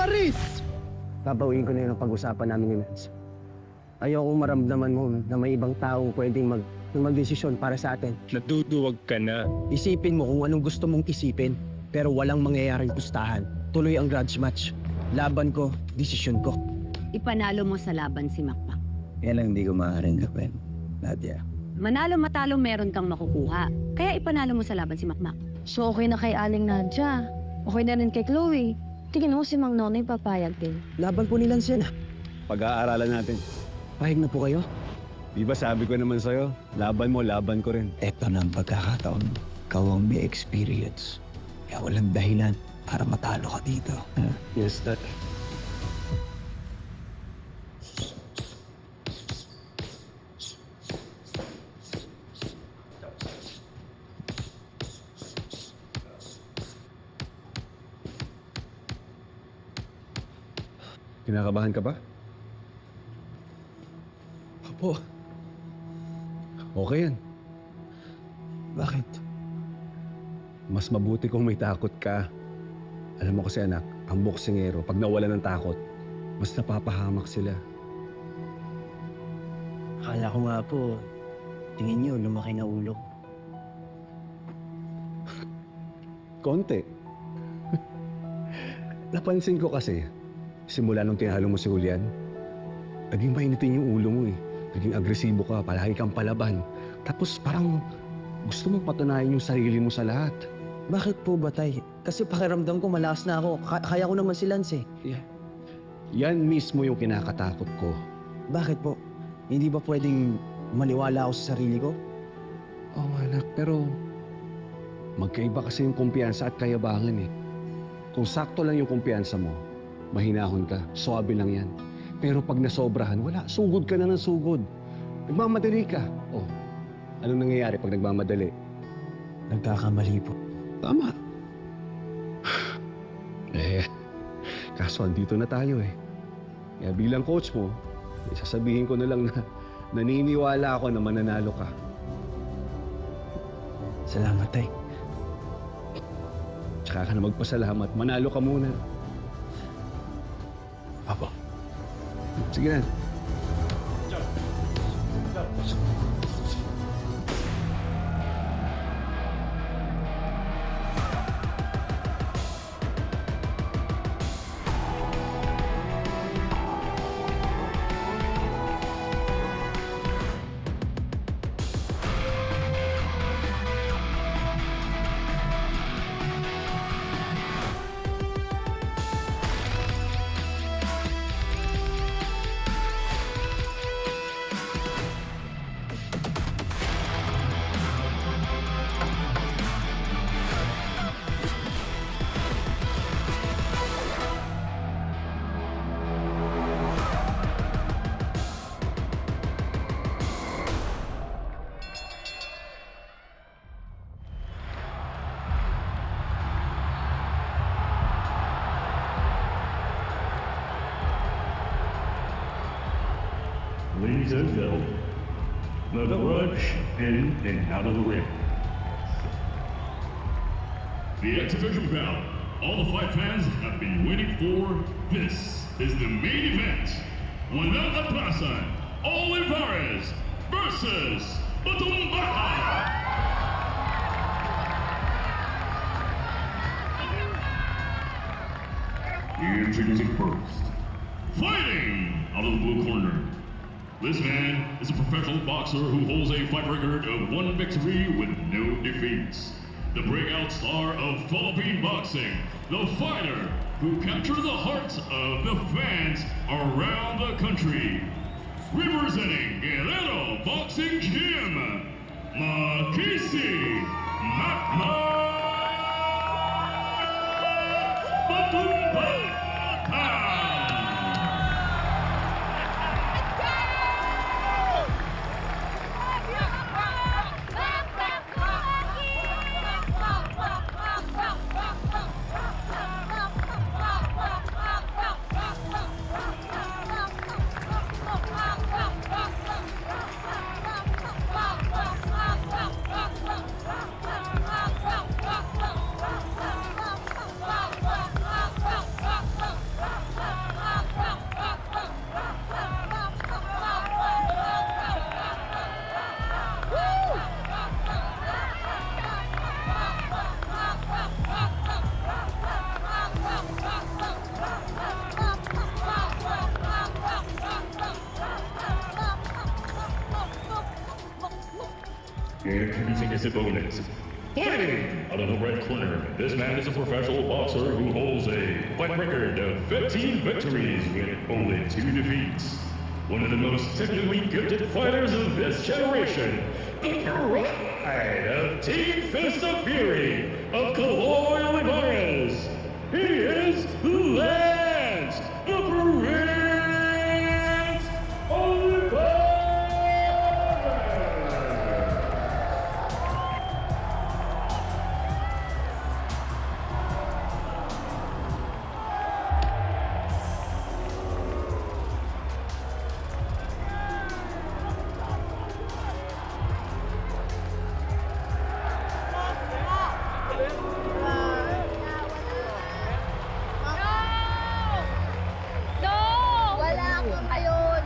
Paris! Babawin ko na yun ang pag-usapan namin ni Lance. Ayokong maramdaman mo na may ibang taong pwedeng magdesisyon para sa atin. Naduduwag ka na. Isipin mo kung anong gusto mong isipin, pero walang mangyayaring pustahan. Tuloy ang grudge match. Laban ko, desisyon ko. Ipanalo mo sa laban si Makmak. Yan lang hindi ko maaaring gawin, Nadia. Manalo matalo meron kang makukuha. Kaya ipanalo mo sa laban si Makmak. So okay na kay Aling Nadia. Okay na rin kay Chloe. Tingin mo si Mang Nonoy papayag din. Laban po ni Lance yan. Pag-aaralan natin. Pahig na po kayo? Di ba sabi ko naman sa'yo, laban mo, laban ko rin. Ito na ang pagkakataon. Ikaw ang may experience. Kaya walang dahilan para matalo ka dito. Yes, Dad. Kinakabahan ka ba? Opo. Okay yan. Bakit? Mas mabuti kung may takot ka. Alam mo kasi anak, ang boksingero, pag nawala ng takot, mas napapahamak sila. Akala ko nga po, tingin niyo lumaki na ulo. Konti. Napansin ko kasi, simula nung tinalo mo si Julian, naging mainitin yung ulo mo eh. Naging agresibo ka, palagi kang palaban. Tapos parang gusto mong patunayan yung sarili mo sa lahat. Bakit po ba, Tay? Kasi pakiramdam ko malakas na ako. Kaya ko naman si Lance eh. Yeah. Yan mismo yung kinakatakot ko. Bakit po? Hindi ba pwedeng maniwala ako sa sarili ko? Oo anak, pero magkaiba kasi yung kumpiyansa at kayabangan eh. Kung sakto lang yung kumpiyansa mo, mahinahon ka, suwabe lang yan. Pero pag nasobrahan, wala, sugod ka na ng sugod. Nagmamadali ka. Oh, anong nangyayari pag nagmamadali? Nagkakamali po. Tama. Kaso andito na tayo eh. Kaya bilang coach mo, sasabihin ko na lang na naniniwala ako na mananalo ka. Salamat, Tay. Tsaka ka na magpasalamat, manalo ka muna. Apo. Sige na. Ladies and gentlemen, the grudge in and out of the ring. The exhibition bout all the fight fans have been waiting for. This is the main event. Juan Plaza, Olivares versus Batumbaha. Introducing first, fighting out of the blue corner. This man is a professional boxer who holds a fight record of 1 victory with no defeats. The breakout star of Philippine boxing, the fighter who captured the hearts of the fans around the country. Representing Guerrero Boxing Gym, Makisi Batumbaha. introducing his opponent. Fighting out of the red corner, this man is a professional boxer who holds a fight record of 15 victories with only 2 defeats. One of the most technically gifted fighters of this generation, the pride of Team Fist of Fury of Kaloy Olivares. He is Lance the Prince Olivares! Wala akong ayun.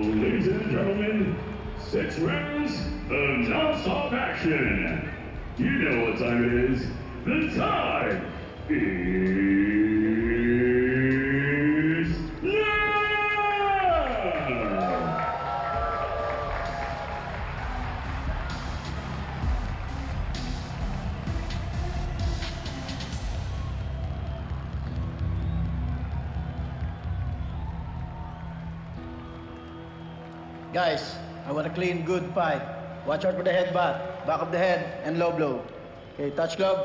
Ladies and gentlemen, 6 rounds of non-stop action. You know what time it is. The time is now! Guys, I want a clean, good fight. Watch out for the headbutt, back of the head, and low blow. Okay, touch glove.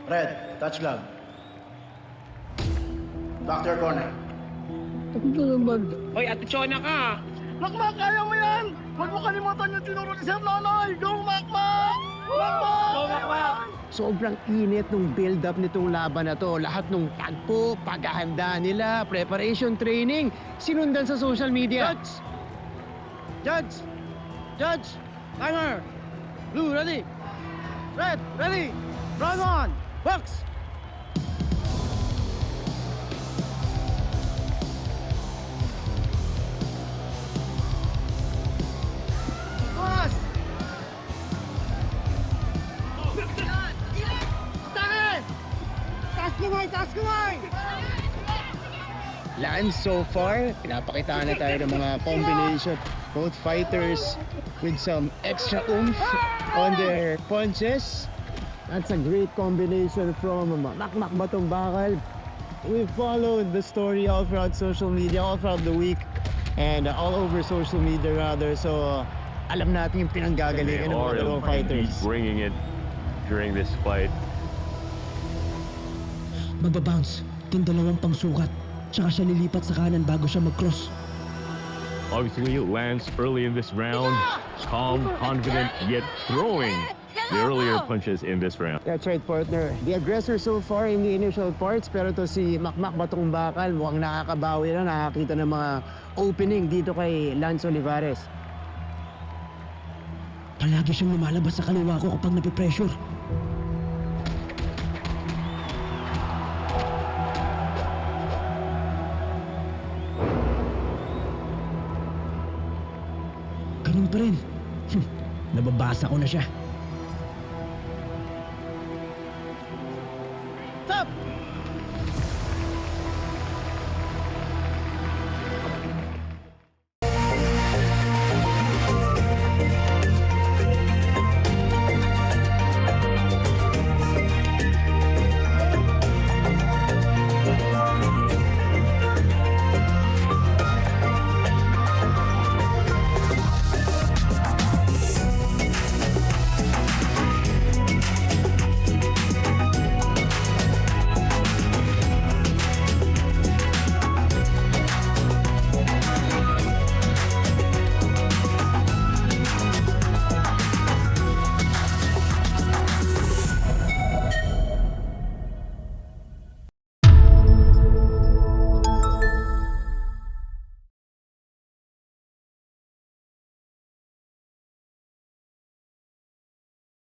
Red, touch glove. Back to your corner. Hoy, Ate Chona ka! Makmak, kaya mo yan! Huwag mo kalimutan yung tinuro ni Sir Nonoy! Go, Makmak! Makmak! Sobrang init nung build-up nitong laban na to. Lahat nung tagpo, paghahanda nila, preparation training, sinundan sa social media. Judge! Timer! Blue, ready! Red, ready! Round on! Box! Boss! Taas kamay! Lance, so far, pinapakita na tayo ng mga combination. Both fighters with some extra oomph on their punches. That's a great combination from Makmak Batong Bakal. We followed the story all throughout social media, all throughout the week, and all over social media rather. So, alam natin yung pinanggagalingan ng mga dalawang fighters. Bringing it during this fight. Magbabounce, yung dalawang pangsukat. Tsaka siya lilipat sa kanan bago siya mag-cross. Obviously, Lance early in this round, calm, confident, yet throwing the earlier punches in this round. That's right, partner. The aggressor so far in the initial parts, pero to si Makmak Batong Bakal, mukhang nakakabawi na, nakakita ng mga opening dito kay Lance Olivares. Palagi siyang lumalabas sa kaliwa ko kapag napipressure. Ganun pa rin. Nababasa ko na siya.